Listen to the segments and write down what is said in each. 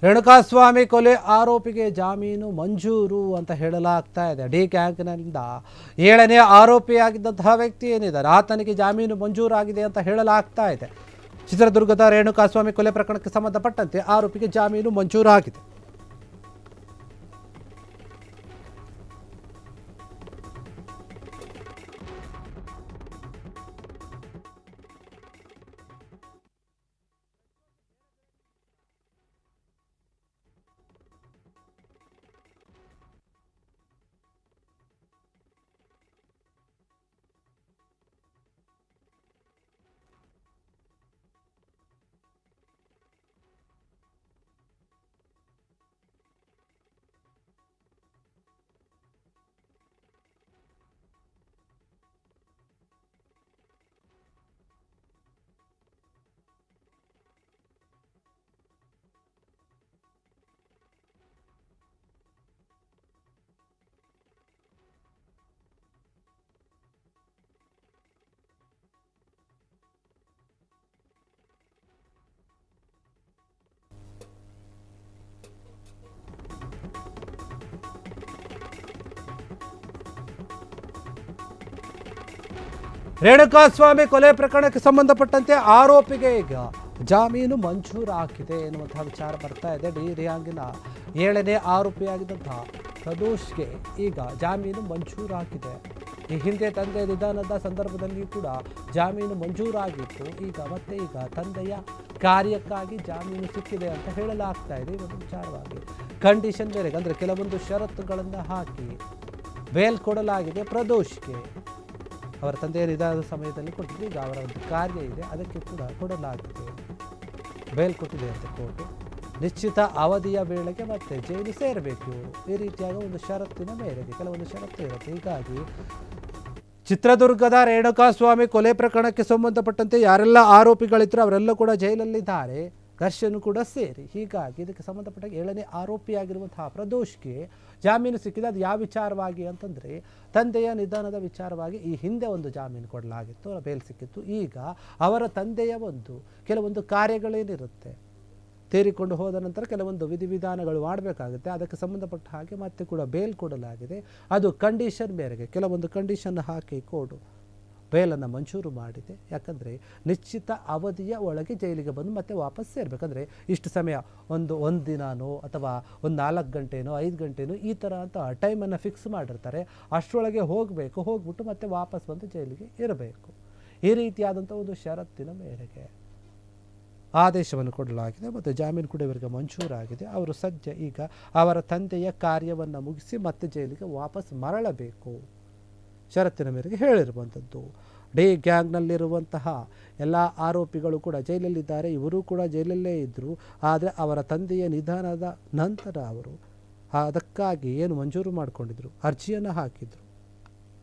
ರೇಣುಕಾಸ್ವಾಮಿ ಕೊಲೆ ಆರೋಪಿಗೆ ಜಾಮೀನು ಮಂಜೂರು ಅಂತ ಹೇಳಲಾಗ್ತಾ ಇದೆ. ಡಿ ಗ್ಯಾಂಗ್ನಿಂದ 7ನೇ ಆರೋಪಿಯಾಗಿದ್ದಂತಹ ವ್ಯಕ್ತಿ ಏನಿದ್ದಾರೆ ಆತನಿಗೆ ಜಾಮೀನು ಮಂಜೂರಾಗಿದೆ ಅಂತ ಹೇಳಲಾಗ್ತಾ ಇದೆ. ಚಿತ್ರದುರ್ಗದ ರೇಣುಕಾಸ್ವಾಮಿ ಕೊಲೆ ಪ್ರಕರಣಕ್ಕೆ ಸಂಬಂಧಪಟ್ಟಂತೆ ಆರೋಪಿಗೆ ಜಾಮೀನು ಮಂಜೂರಾಗಿದೆ. ರೇಣುಕಾಸ್ವಾಮಿ ಕೊಲೆ ಪ್ರಕರಣಕ್ಕೆ ಸಂಬಂಧಪಟ್ಟಂತೆ ಆರೋಪಿಗೆ ಈಗ ಜಾಮೀನು ಮಂಜೂರಾಗಿದೆ ಎನ್ನುವಂತಹ ವಿಚಾರ ಬರ್ತಾ ಇದೆ. ಡಿ ಗ್ಯಾಂಗ್ನ 7ನೇ ಆರೋಪಿಯಾಗಿದ್ದಂತಹ ಪ್ರದೋಷ್ಗೆ ಈಗ ಜಾಮೀನು ಮಂಜೂರಾಗಿದೆ. ಈ ಹಿಂದೆ ತಂದೆ ನಿಧನದ ಸಂದರ್ಭದಲ್ಲಿ ಕೂಡ ಜಾಮೀನು ಮಂಜೂರಾಗಿತ್ತು. ಈಗ ತಂದೆಯ ಕಾರ್ಯಕ್ಕಾಗಿ ಜಾಮೀನು ಸಿಕ್ಕಿದೆ ಅಂತ ಹೇಳಲಾಗ್ತಾ ಇದೆ. ಈ ಒಂದು ವಿಚಾರವಾಗಿ ಕಂಡೀಷನ್ ಮೇರೆಗೆ ಅಂದರೆ ಕೆಲವೊಂದು ಷರತ್ತುಗಳನ್ನು ಹಾಕಿ ಬೇಲ್ ಕೊಡಲಾಗಿದೆ ಪ್ರದೋಷ್ಗೆ. ಅವರ ತಂದೆಯ ನಿಧನದ ಸಮಯದಲ್ಲಿ ಕೊಟ್ಟಿದ್ದು, ಈಗ ಅವರ ಒಂದು ಕಾರ್ಯ ಇದೆ ಅದಕ್ಕೆ ಕೂಡ ಕೊಡಲಾಗಿದೆ. ಬೇಲ್ ಕೊಟ್ಟಿದೆ ಅಂತ ಕೋರ್ಟು. ನಿಶ್ಚಿತ ಅವಧಿಯ ವೇಳೆಗೆ ಮತ್ತೆ ಜೈಲು ಸೇರಬೇಕು ಇವರು. ಈ ರೀತಿಯಾದ ಒಂದು ಷರತ್ತಿನ ಮೇರೆಗೆ ಕೆಲವೊಂದು ಷರತ್ತು ಇರುತ್ತೆ. ಹೀಗಾಗಿ ಚಿತ್ರದುರ್ಗದ ರೇಣುಕಾಸ್ವಾಮಿ ಕೊಲೆ ಪ್ರಕರಣಕ್ಕೆ ಸಂಬಂಧಪಟ್ಟಂತೆ ಯಾರೆಲ್ಲ ಆರೋಪಿಗಳಿದ್ರು ಅವರೆಲ್ಲ ಕೂಡ ಜೈಲಲ್ಲಿದ್ದಾರೆ, ದರ್ಶನ್ ಕೂಡ ಸೇರಿ. ಹೀಗಾಗಿ ಇದಕ್ಕೆ ಸಂಬಂಧಪಟ್ಟ 7ನೇ ಆರೋಪಿಯಾಗಿರುವಂತಹ ಪ್ರದೋಷ್ಗೆ ಜಾಮೀನು ಸಿಕ್ಕಿದೆ. ಅದು ಯಾವ ವಿಚಾರವಾಗಿ ಅಂತಂದರೆ ತಂದೆಯ ನಿಧನದ ವಿಚಾರವಾಗಿ ಈ ಹಿಂದೆ ಒಂದು ಜಾಮೀನು ಕೊಡಲಾಗಿತ್ತು, ಬೇಲ್ ಸಿಕ್ಕಿತ್ತು. ಈಗ ಅವರ ತಂದೆಯ ಕೆಲವೊಂದು ಕಾರ್ಯಗಳೇನಿರುತ್ತೆ, ತೀರಿಕೊಂಡು ಹೋದ ನಂತರ ಕೆಲವೊಂದು ವಿಧಿವಿಧಾನಗಳು ಮಾಡಬೇಕಾಗುತ್ತೆ. ಅದಕ್ಕೆ ಸಂಬಂಧಪಟ್ಟ ಹಾಗೆ ಮತ್ತೆ ಕೂಡ ಬೇಲ್ ಕೊಡಲಾಗಿದೆ. ಅದು ಕಂಡೀಷನ್ ಮೇರೆಗೆ ಕೆಲವೊಂದು ಕಂಡೀಷನ್ ಹಾಕಿ ಕೋರ್ಟು ಬೇಲನ್ನು ಮಂಜೂರು ಮಾಡಿದೆ. ಯಾಕಂದರೆ ನಿಶ್ಚಿತ ಅವಧಿಯ ಒಳಗೆ ಜೈಲಿಗೆ ಬಂದು ಮತ್ತೆ ವಾಪಸ್ ಸೇರಬೇಕಂದ್ರೆ ಇಷ್ಟು ಸಮಯ ಒಂದು ದಿನನೋ ಅಥವಾ ಒಂದು 4 ಗಂಟೆನೋ 5 ಗಂಟೆನೋ ಈ ಥರ ಅಂತ ಟೈಮನ್ನು ಫಿಕ್ಸ್ ಮಾಡಿರ್ತಾರೆ. ಅಷ್ಟರೊಳಗೆ ಹೋಗಿಬಿಟ್ಟು ಮತ್ತೆ ವಾಪಸ್ ಬಂದು ಜೈಲಿಗೆ ಇರಬೇಕು. ಈ ರೀತಿಯಾದಂಥ ಒಂದು ಷರತ್ತಿನ ಮೇರೆಗೆ ಆದೇಶವನ್ನು ಕೊಡಲಾಗಿದೆ ಮತ್ತು ಜಾಮೀನು ಕೂಡ ಇವರಿಗೆ ಮಂಜೂರಾಗಿದೆ. ಅವರು ಸದ್ಯ ಈಗ ಅವರ ತಂದೆಯ ಕಾರ್ಯವನ್ನು ಮುಗಿಸಿ ಮತ್ತೆ ಜೈಲಿಗೆ ವಾಪಸ್ ಮರಳಬೇಕು ಷರತ್ತಿನ ಮೇರೆಗೆ ಹೇಳಿರುವಂಥದ್ದು. ಡಿ ಗ್ಯಾಂಗ್ನಲ್ಲಿರುವಂತಹ ಎಲ್ಲ ಆರೋಪಿಗಳು ಕೂಡ ಜೈಲಲ್ಲಿದ್ದಾರೆ. ಇವರು ಕೂಡ ಜೈಲಲ್ಲೇ ಇದ್ದರು. ಆದರೆ ಅವರ ತಂದೆಯ ನಿಧನದ ನಂತರ ಅವರು ಅದಕ್ಕಾಗಿ ಏನು ಮಂಜೂರು ಮಾಡಿಕೊಂಡಿದ್ರು, ಅರ್ಜಿಯನ್ನು ಹಾಕಿದರು.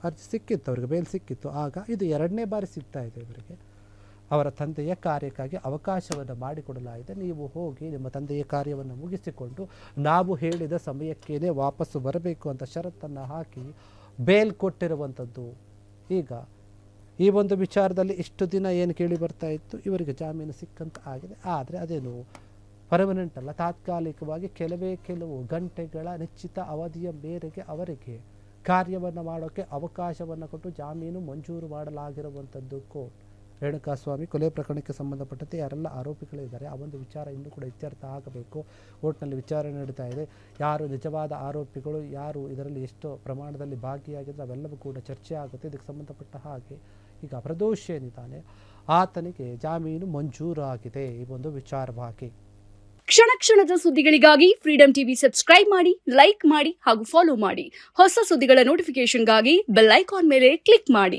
ಅರ್ಜಿ ಸಿಕ್ಕಿತ್ತು, ಅವರಿಗೆ ಬೇಲ್ ಸಿಕ್ಕಿತ್ತು. ಆಗ ಇದು 2ನೇ ಬಾರಿ ಸಿಗ್ತಾ ಇದೆ ಇವರಿಗೆ. ಅವರ ತಂದೆಯ ಕಾರ್ಯಕ್ಕಾಗಿ ಅವಕಾಶವನ್ನು ಮಾಡಿಕೊಡಲಾಗಿದೆ. ನೀವು ಹೋಗಿ ನಿಮ್ಮ ತಂದೆಯ ಕಾರ್ಯವನ್ನು ಮುಗಿಸಿಕೊಂಡು ನಾವು ಹೇಳಿದ ಸಮಯಕ್ಕೇನೆ ವಾಪಸ್ಸು ಬರಬೇಕು ಅಂತ ಷರತ್ತನ್ನು ಹಾಕಿ ಬೇಲ್ ಕೊಟ್ಟಿರುವಂಥದ್ದು. ಈಗ ಈ ಒಂದು ವಿಚಾರದಲ್ಲಿ ಇಷ್ಟು ದಿನ ಏನು ಕೇಳಿ ಬರ್ತಾ ಇತ್ತು, ಇವರಿಗೆ ಜಾಮೀನು ಸಿಕ್ಕಂತ ಆಗಿದೆ. ಆದರೆ ಅದೇನು ಪರ್ಮನೆಂಟ್ ಅಲ್ಲ, ತಾತ್ಕಾಲಿಕವಾಗಿ ಕೆಲವು ಗಂಟೆಗಳ ನಿಶ್ಚಿತ ಅವಧಿಯ ಮೇರೆಗೆ ಅವರಿಗೆ ಕಾರ್ಯವನ್ನು ಮಾಡೋಕ್ಕೆ ಅವಕಾಶವನ್ನು ಕೊಟ್ಟು ಜಾಮೀನು ಮಂಜೂರು ಮಾಡಲಾಗಿರುವಂಥದ್ದು ಕೋರ್ಟ್. ರೇಣುಕಾಸ್ವಾಮಿ ಕೊಲೆ ಪ್ರಕರಣಕ್ಕೆ ಸಂಬಂಧಪಟ್ಟಂತೆ ಯಾರೆಲ್ಲ ಆರೋಪಿಗಳಿದ್ದಾರೆ ಆ ಒಂದು ವಿಚಾರ ಇನ್ನೂ ಕೂಡ ಇತ್ಯರ್ಥ ಆಗಬೇಕು. ಕೋರ್ಟ್ನಲ್ಲಿ ವಿಚಾರಣೆ ನಡೀತಾ ಇದೆ. ಯಾರು ನಿಜವಾದ ಆರೋಪಿಗಳು, ಯಾರು ಇದರಲ್ಲಿ ಎಷ್ಟು ಪ್ರಮಾಣದಲ್ಲಿ ಭಾಗಿಯಾಗಿದ್ದರೆ ಅವೆಲ್ಲವೂ ಕೂಡ ಚರ್ಚೆ ಆಗುತ್ತೆ. ಇದಕ್ಕೆ ಸಂಬಂಧಪಟ್ಟ ಹಾಗೆ ಈಗ ಪ್ರದೋಷ್ ಏನಿದ್ದಾನೆ ಆತನಿಗೆ ಜಾಮೀನು ಮಂಜೂರಾಗಿದೆ. ಈ ಒಂದು ವಿಚಾರವಾಗಿ ಕ್ಷಣ ಕ್ಷಣದ ಸುದ್ದಿಗಳಿಗಾಗಿ ಫ್ರೀಡಂ ಟಿವಿ ಸಬ್ಸ್ಕ್ರೈಬ್ ಮಾಡಿ, ಲೈಕ್ ಮಾಡಿ ಹಾಗೂ ಫಾಲೋ ಮಾಡಿ. ಹೊಸ ಸುದ್ದಿಗಳ ನೋಟಿಫಿಕೇಶನ್ಗಾಗಿ ಬೆಲ್ ಐಕಾನ್ ಮೇಲೆ ಕ್ಲಿಕ್ ಮಾಡಿ.